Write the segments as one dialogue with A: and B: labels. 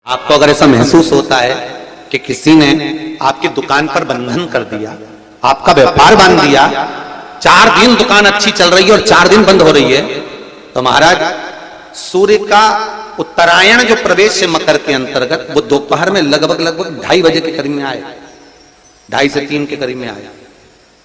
A: आपको अगर ऐसा महसूस होता है कि किसी ने आपकी दुकान पर बंधन कर दिया, आपका व्यापार बांध दिया, 4 दिन दुकान अच्छी चल रही है और 4 दिन बंद हो रही है, तो महाराज सूर्य का उत्तरायण जो प्रवेश है मकर के अंतर्गत, वो दोपहर में लगभग 2:30 बजे के करीब में आए, 2:30 से 3 के करीब में आए।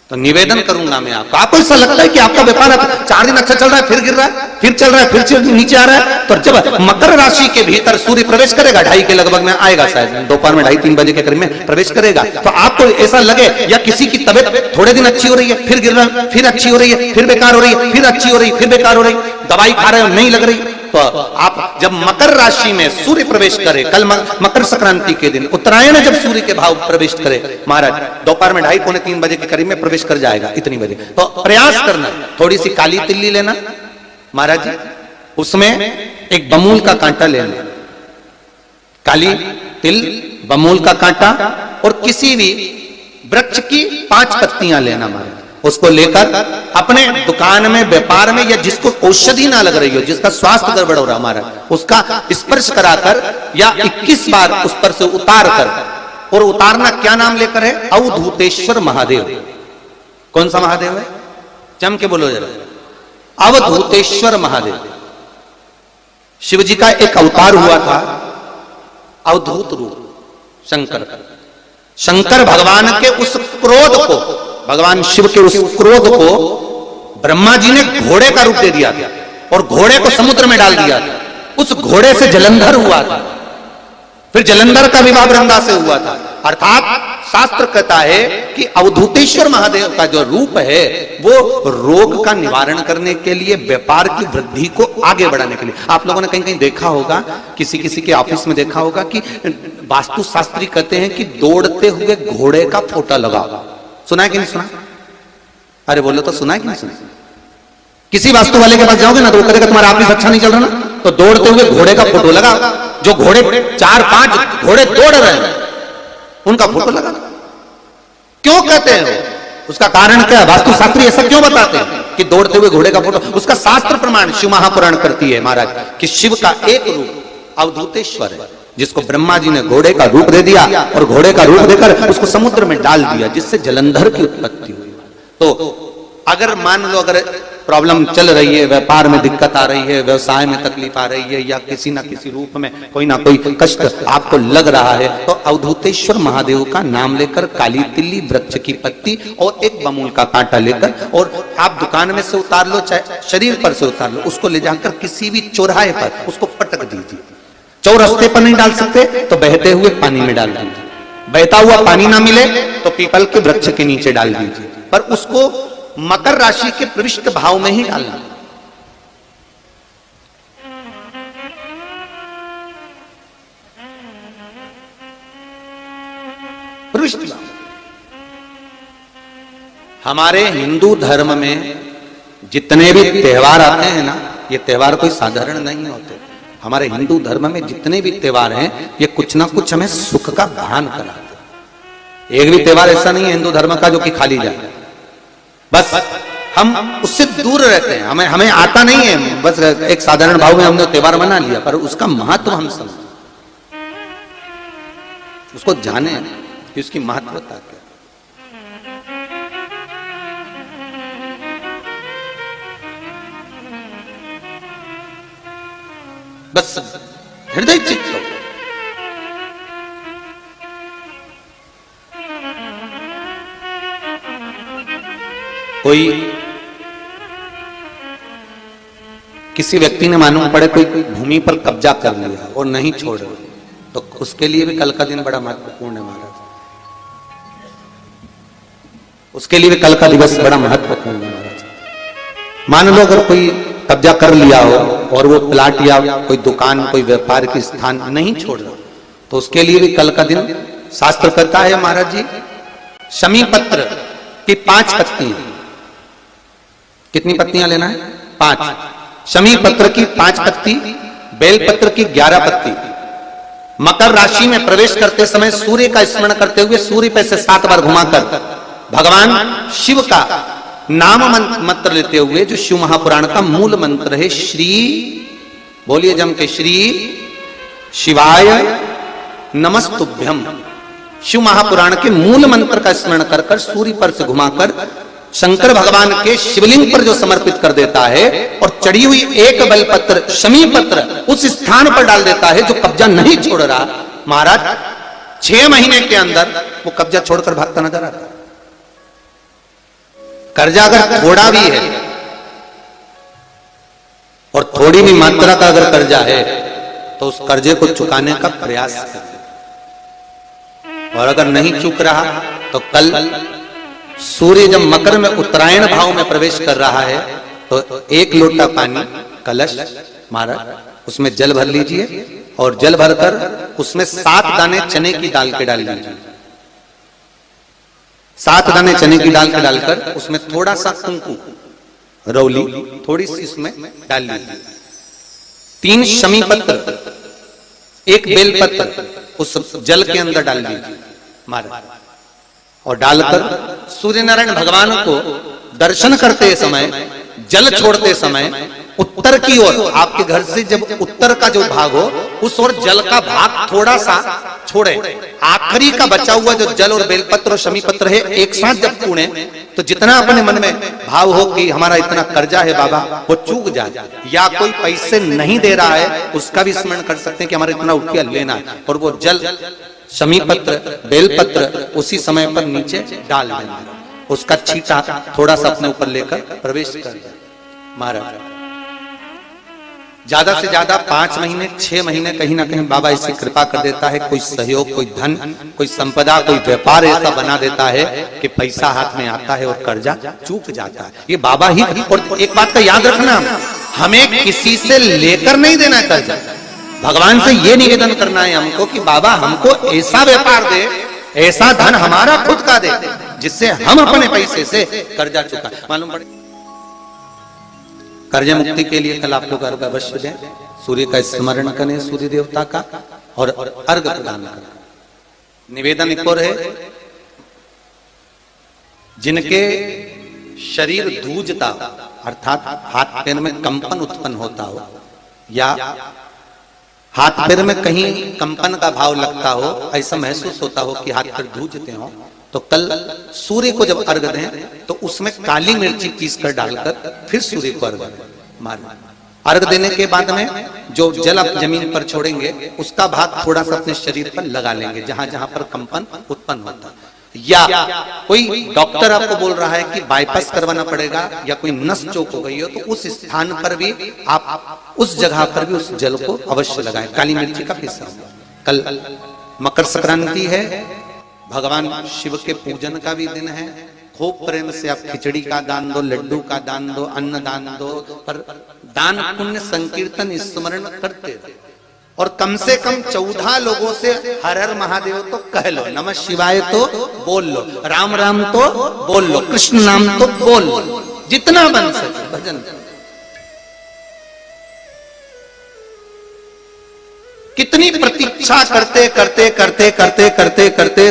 A: तो निवेदन करूंगा मैं आपको ऐसा लगता है कि आपका व्यापार 4 दिन अच्छा चल रहा है, फिर गिर रहा है, फिर चल रहा है, फिर नीचे आ रहा है, तो जब मकर राशि के भीतर सूर्य प्रवेश करेगा 2:30 के लगभग में आएगा, शायद दोपहर में 2:30-3 बजे के करीब में प्रवेश करेगा, तो आपको ऐसा लगे या किसी की तबियत थोड़े दिन अच्छी हो रही है, फिर गिर रहा है, फिर अच्छी हो रही है, फिर बेकार हो रही है, फिर अच्छी हो रही है, फिर बेकार हो रही है, दवाई खा रहे हो नहीं लग रही, तो आप जब मकर राशि में सूर्य प्रवेश करे, कल मकर संक्रांति के दिन उत्तरायण जब सूर्य के भाव प्रवेश करे महाराज, दोपहर में 2:30-3 बजे के करीब में प्रवेश कर जाएगा, इतनी बजे, तो प्रयास करना थोड़ी सी काली तिल्ली लेना महाराज जी, उसमें एक बमूल का कांटा लेना, काली तिल, बमूल का कांटा और किसी भी वृक्ष की 5 पत्तियां लेना महाराज, उसको लेकर अपने दुकान में, व्यापार में, या जिसको औषधि ना लग रही हो, जिसका स्वास्थ्य गड़बड़ हो रहा हमारा, उसका स्पर्श कराकर या 21 बार उस पर से उतार कर, और उतारना क्या नाम लेकर है? अवधूतेश्वर महादेव। कौन सा महादेव है? जम के बोलो जरा, अवधूतेश्वर महादेव। शिव जी का एक अवतार हुआ था, अवधूत रूप शंकर का। शंकर भगवान के उस क्रोध को, भगवान शिव के उस क्रोध को ब्रह्मा जी ने घोड़े का रूप दे दिया था और घोड़े को समुद्र में डाल दिया था। उस घोड़े से जलंधर हुआ था, फिर जलंधर का विवाह वृंदा से हुआ था। अर्थात शास्त्र कहता है कि अवधूतेश्वर महादेव का जो रूप है वो रोग का निवारण करने के लिए, व्यापार की वृद्धि को आगे बढ़ाने के लिए। आप लोगों ने कहीं कहीं देखा होगा, किसी के ऑफिस में देखा होगा कि वास्तु शास्त्री कहते हैं कि दौड़ते हुए घोड़े का फोटो लगाओ। सुना है कि नहीं सुना? अरे बोलो तो सुना है कि नहीं सुना? किसी वास्तु वाले के पास जाओगे ना तो वो कहेगा तुम्हारा ऑफिस अच्छा नहीं चल रहा ना, तो दौड़ते हुए घोड़े का फोटो लगा, जो घोड़े 4-5 घोड़े दौड़ रहे हैं उनका फोटो लगा। क्यों कहते हैं? उसका कारण क्या? वास्तु शास्त्री ऐसा क्यों बताते हैं कि दौड़ते हुए घोड़े का फोटो? उसका शास्त्र प्रमाण शिव महापुराण करती है महाराज कि शिव का एक रूप अवधूतेश्वर है, जिसको ब्रह्मा जी ने घोड़े का रूप दे दिया और घोड़े का रूप देकर उसको समुद्र में डाल दिया, जिससे जलंधर की उत्पत्ति हुई। तो अगर मान लो अगर प्रॉब्लम चल रही है, व्यापार में दिक्कत आ रही है, व्यवसाय में तकलीफ आ रही है, या किसी ना किसी रूप में कोई ना कोई कष्ट आपको लग रहा है, तो अवधूतेश्वर महादेव का नाम लेकर काली तिल्ली, वृक्ष की पत्ती और एक बमूल का कांटा लेकर, और आप दुकान में से उतार लो, चाहे शरीर पर से उतार लो, उसको ले जाकर किसी भी चौराहे पर उसको पटक दीजिए। चौरस्ते पर नहीं डाल सकते तो बहते हुए पानी में डाल दीजिए, बहता हुआ पानी ना मिले तो पीपल के वृक्ष के नीचे डाल दीजिए, पर उसको मकर राशि के प्रविष्ट भाव में ही डालना। प्रविष्ट भाव। हमारे हिंदू धर्म में जितने भी त्योहार आते हैं ना, ये त्योहार कोई साधारण नहीं होते। हमारे हिंदू धर्म में जितने भी त्योहार हैं ये कुछ ना कुछ हमें सुख का भान कराते। एक भी त्योहार ऐसा नहीं है हिंदू धर्म का जो कि खाली जाए, बस हम उससे दूर रहते हैं, हमें आता नहीं है, बस एक साधारण भाव में हमने त्योहार मना लिया, पर उसका महत्व हम समझें, उसको जाने कि उसकी महत्वता क्या। बस हृदय चित्त हो। कोई किसी व्यक्ति ने मालूम पड़े कोई भूमि पर कब्जा कर लिया और नहीं छोड़, तो उसके लिए भी कल का दिन बड़ा महत्वपूर्ण है महाराज, उसके लिए भी कल का दिवस बड़ा महत्वपूर्ण है महाराज। मान लो अगर कोई कब्जा कर लिया हो और वो प्लाट या कोई दुकान, कोई व्यापार की स्थान नहीं छोड़ रहा, तो उसके लिए भी कल का दिन शास्त्र कहता है महाराज जी, शमी पत्र की 5 पत्तियां। कितनी पत्तियां लेना है? 5। शमी पत्र की 5 पत्ती, बेल पत्र की 11 पत्ती। मकर राशि में प्रवेश करते समय सूर्य का स्मरण करते हुए सूर्य पे से 7 बार घुमाकर भगवान शिव का नाम मंत्र लेते हुए, जो शिव महापुराण का मूल मंत्र है, श्री, बोलिए जम के, श्री शिवाय नमस्तुभ्यम। शिव महापुराण के मूल मंत्र का स्मरण कर कर सूर्य पर से घुमाकर शंकर भगवान के शिवलिंग पर जो समर्पित कर देता है और चढ़ी हुई एक बेलपत्र शमी पत्र उस स्थान पर डाल देता है जो कब्जा नहीं छोड़ रहा, महाराज 6 महीने के अंदर वो कब्जा छोड़कर भागता नजर आता। कर्जा अगर थोड़ा भी है और थोड़ी भी मात्रा का अगर कर्जा है तो उस कर्जे को चुकाने का प्रयास करें, और अगर नहीं चुक रहा तो कल सूर्य जब मकर में उत्तरायण भाव में प्रवेश कर रहा है तो 1 लोटा पानी कलश महाराज उसमें जल भर लीजिए और जल भरकर उसमें 7 दाने चने की दाल के डाल लीजिए। 7 दाने चने की दाल के डालकर उसमें थोड़ा सा कुंकू रौली थोड़ी सी इसमें डाल लीजिए। 3 शमी पत्र 1 बेल पत्र उस जल के अंदर डाल दीजिए महाराज, और डालकर सूर्य नारायण भगवान को दर्शन करते समय जल छोड़ते समय उत्तर की ओर, आपके घर से जब उत्तर का जो भाग हो उस ओर जल का भाग थोड़ा सा छोड़े। आखिरी का बचा हुआ जो जल और बेलपत्र और शमी पत्र है एक साथ जब पूणे तो जितना अपने मन में भाव हो कि हमारा इतना कर्जा है बाबा वो चूक जाए, या कोई पैसे नहीं दे रहा है उसका भी स्मरण कर सकते हैं कि हमारा इतना रुपया लेना है, और वो जल शमी पत्र बेलपत्र उसी समय पर नीचे डाल देना, उसका छींटा थोड़ा सा अपने ऊपर लेकर प्रवेश कर दे महाराज। ज्यादा से ज्यादा 5 महीने 6 महीने कहीं ना कहीं बाबा इसकी कृपा कर देता है, कोई सहयोग कोई धन कोई संपदा कोई व्यापार ऐसा बना देता है कि पैसा हाथ में आता है और कर्जा चूक जाता है। ये बाबा ही। और एक बात का याद रखना, हमें किसी से लेकर नहीं देना कर्जा, भगवान से ये निवेदन करना है हमको कि बाबा हमको ऐसा व्यापार दे ऐसा धन हमारा खुद का दे जिससे हम अपने पैसे से कर्जा चुका। मालूम पड़े कर्जा मुक्ति के लिए कल आप लोग अर्घ अवश्य दें, सूर्य का स्मरण करें सूर्य देवता का और अर्घ प्रदान करें। निवेदन एक और है, जिनके शरीर धूजता अर्थात हाथ पैर में कंपन उत्पन्न होता हो या हाथ पैर में कहीं कंपन का भाव लगता हो, ऐसा महसूस होता हो कि हाथ पैर धूजते हो, तो कल सूर्य को जब अर्घ दें तो उसमें काली मिर्ची पीस कर डालकर फिर सूर्य को अर्घ मारना। अर्घ देने के बाद में जो जल आप जमीन पर छोड़ेंगे उसका भाग थोड़ा सा अपने शरीर पर लगा लेंगे जहां जहां पर कंपन उत्पन्न होता। या कोई डॉक्टर आपको बोल रहा है कि बाईपास करवाना पड़ेगा या कोई नस चौक हो गई हो तो उस स्थान पर भी आप उस जगह पर भी उस जल को अवश्य लगाएं, काली मिर्ची का पिसा। कल मकर संक्रांति है, भगवान शिव के पूजन का भी दिन है। खूब प्रेम से आप खिचड़ी का दान दो, लड्डू का दान दो, अन्न दान दो, पर दान पुण्य संकीर्तन स्मरण करते रहो। और कम से कम 14 लोगों से हर हर महादेव तो कह लो, नमः शिवाय तो बोल लो, राम राम तो बोल लो, कृष्ण नाम तो बोल लो, जितना बन सके भजन। कितनी प्रतीक्षा करते करते करते करते करते करते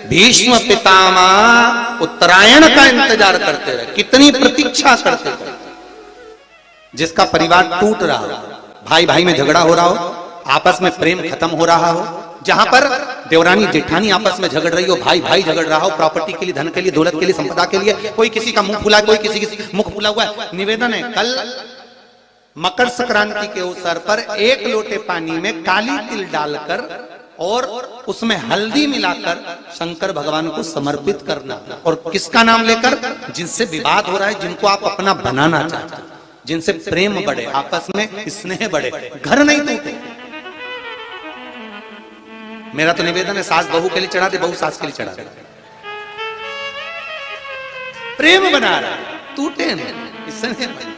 A: भीष्म पितामह उत्तरायण का इंतजार करते रहे, कितनी प्रतीक्षा करते करते। जिसका परिवार टूट रहा हो, भाई भाई में झगड़ा हो रहा हो, आपस में प्रेम खत्म हो रहा हो, जहां पर देवरानी जेठानी आपस में झगड़ रही हो, भाई भाई झगड़ रहा हो, प्रॉपर्टी के लिए, धन के लिए, दौलत के लिए, संपदा के लिए, कोई किसी का मुंह फुला, कोई किसी का मुख फुला हुआ है। निवेदन है कल मकर संक्रांति के अवसर पर 1 लोटे पानी में काली तिल डालकर और उसमें हल्दी मिलाकर शंकर भगवान को समर्पित करना। और किसका नाम लेकर? जिनसे विवाद हो रहा है, जिनको आप अपना बनाना चाहते हैं, जिनसे प्रेम बढ़े, आपस में स्नेह बढ़े, घर नहीं टूटे। मेरा तो निवेदन है, सास बहू के लिए चढ़ा दे, बहू सास के लिए चढ़ा दे, प्रेम बना रहा है, टूटे नहीं, स्नेह बढ़े।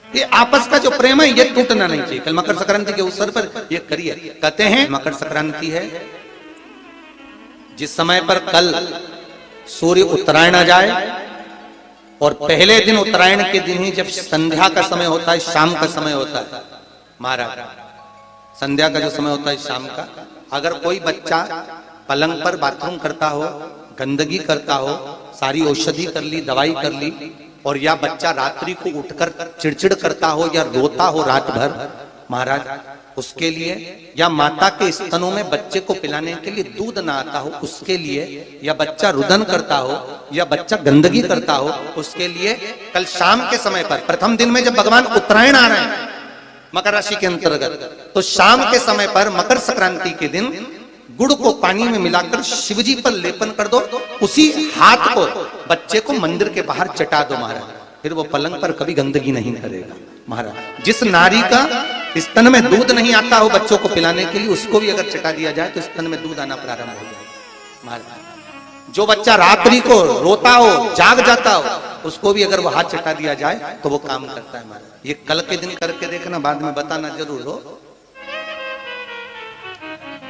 A: ये आपस का जो प्रेम है ये टूटना नहीं चाहिए। कल मकर संक्रांति के अवसर पर ये करिए। कहते हैं मकर संक्रांति है जिस समय पर कल सूर्य उत्तरायण आ जाए और पहले दिन उत्तरायण के दिन ही जब संध्या का समय होता है, शाम का समय होता है महाराज, संध्या का जो समय होता है शाम का, अगर कोई बच्चा पलंग पर बाथरूम करता हो, गंदगी करता हो, सारी औषधि कर ली, दवाई कर ली और या बच्चा रात्रि को उठकर चिड़चिड़ करता हो या रोता हो रात भर महाराज, उसके लिए, या माता के स्तनों में बच्चे को पिलाने के लिए दूध ना आता हो उसके लिए, या बच्चा रुदन करता हो या बच्चा गंदगी करता हो उसके लिए, कल शाम के समय पर प्रथम दिन में जब भगवान उत्तरायण आ रहे हैं मकर राशि के अंतर्गत, तो शाम के समय पर मकर संक्रांति के दिन गुड़ को पानी में मिलाकर शिवजी पर लेपन कर दो, उसी हाथ को बच्चे को मंदिर के बाहर चटा दो महाराज, फिर वो पलंग पर कभी गंदगी नहीं करेगा महाराज। जिस नारी का स्तन में दूध नहीं आता हो बच्चों को पिलाने के लिए, उसको भी अगर चटा दिया जाए तो स्तन में दूध आना प्रारंभ हो जाए महाराज। जो बच्चा रात्रि को रोता हो जाग जाता हो उसको भी अगर वो हाथ चटा दिया जाए तो वो काम करता है महाराज। ये कल के दिन करके देखना, बाद में बताना जरूर हो।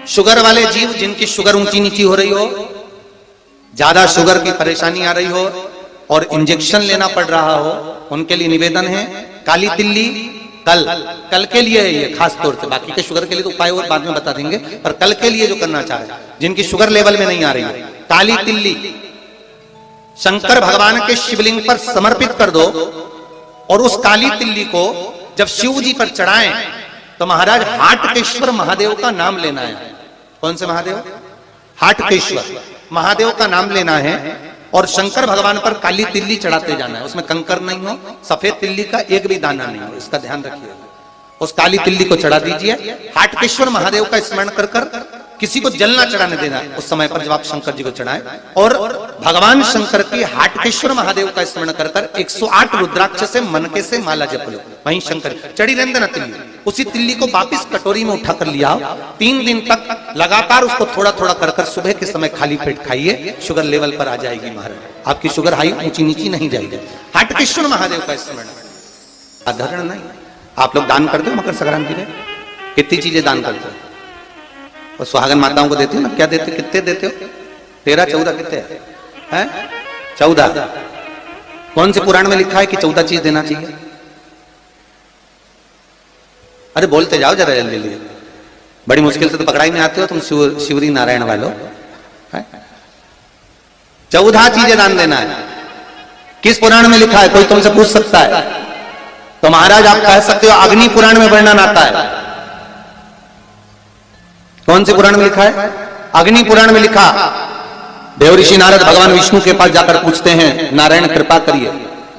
A: शुगर वाले जीव जिनकी शुगर ऊंची नीची हो रही हो, ज्यादा शुगर की परेशानी आ रही हो और इंजेक्शन लेना पड़ रहा हो, उनके लिए निवेदन है काली तिल्ली कल के लिए है ये खास तौर से, बाकी के शुगर के लिए तो उपाय और बाद में बता देंगे, पर कल के लिए जो करना चाह रहे हैं जिनकी शुगर लेवल में नहीं आ रही है, काली तिल्ली शंकर भगवान के शिवलिंग पर समर्पित कर दो और उस काली तिल्ली को जब शिव जी पर चढ़ाएं तो महाराज हाटकेश्वर महादेव का नाम लेना है। कौन से महादेव? हाटकेश्वर महादेव का नाम लेना है और शंकर भगवान पर काली तिल्ली चढ़ाते जाना है। उसमें कंकर नहीं हो, सफेद तिल्ली का एक भी दाना नहीं हो, इसका ध्यान रखिए। उस काली तिल्ली को चढ़ा दीजिए, हाटकेश्वर महादेव का स्मरण कर कर, किसी को जल ना चढ़ाने देना उस समय पर जब आप शंकर जी को चढ़ाएं, और भगवान शंकर की हाटकेश्वर महादेव का स्मरण कर कर 108 रुद्राक्ष से मनके से माला जप लो। वहीं शंकर चढ़ी रहने देना तिल्ली, उसी तिल्ली को वापिस कटोरी में उठा कर लिया, 3 दिन तक लगातार उसको थोड़ा थोड़ा कर कर सुबह के समय खाली पेट खाइए, शुगर लेवल पर आ जाएगी महाराज। आपकी शुगर हाई ऊंची नीची नहीं जाएगी। हाटकेश्वर महादेव का स्मरण, साधारण नहीं। आप लोग दान करते हो मकर संक्रांति में? कितनी चीजें दान करते हो? और सुहागन माताओं को देते हो ना, क्या देते, कितने देते हो? 13 14 कितने हैं? 14। कौन से पुराण में लिखा है कि 14 चीज देना चाहिए? अरे बोलते जाओ जरा जल्दी जल्दी, बड़ी मुश्किल से तो पकड़ाई में आते हो तुम शिवरी नारायण वालों। 14 चीजें दान देना है। किस पुराण में लिखा है? कोई तुमसे पूछ सकता है तो महाराज आप कह सकते हो अग्नि पुराण में वर्णन आता है। कौन से पुराण में लिखा है? अग्नि पुराण में लिखा। देवऋषि नारद भगवान विष्णु के पास जाकर पूछते हैं, नारायण कृपा करिए।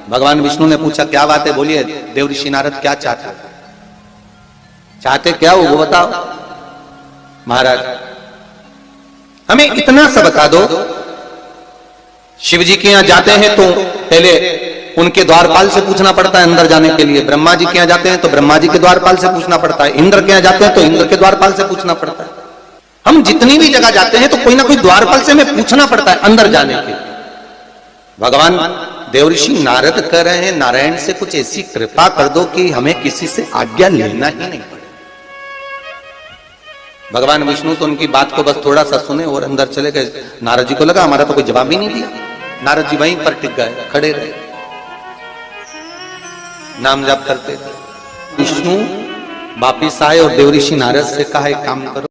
A: भगवान विष्णु ने पूछा क्या बात है, बोलिए देवऋषि नारद क्या चाहते क्या हो वो बताओ। महाराज हमें इतना सा बता दो, शिव जी के यहां जाते हैं तो पहले उनके द्वारपाल से पूछना पड़ता है अंदर जाने के लिए। ब्रह्मा जी के यहां जाते हैं तो ब्रह्मा जी के द्वारपाल से पूछना पड़ता है। इंद्र के यहां जाते हैं तो इंद्र के द्वारपाल से पूछना पड़ता है। हम जितनी भी जगह जाते हैं तो कोई ना कोई द्वारपाल से हमें पूछना पड़ता है अंदर जाने के। भगवान देवऋषि नारद कह रहे हैं नारायण से कुछ ऐसी कृपा कर दो कि हमें किसी से आज्ञा लेना ही नहीं पड़े। भगवान विष्णु तो उनकी बात को बस थोड़ा सा सुने और अंदर चले गए। नारद जी को लगा हमारा तो कोई जवाब ही नहीं दिया। नारद जी वहीं पर टिक गए, खड़े रहे, नाम जाप करते थे। विष्णु वापिस आए और देवऋषि नारद से कहा एक काम करो,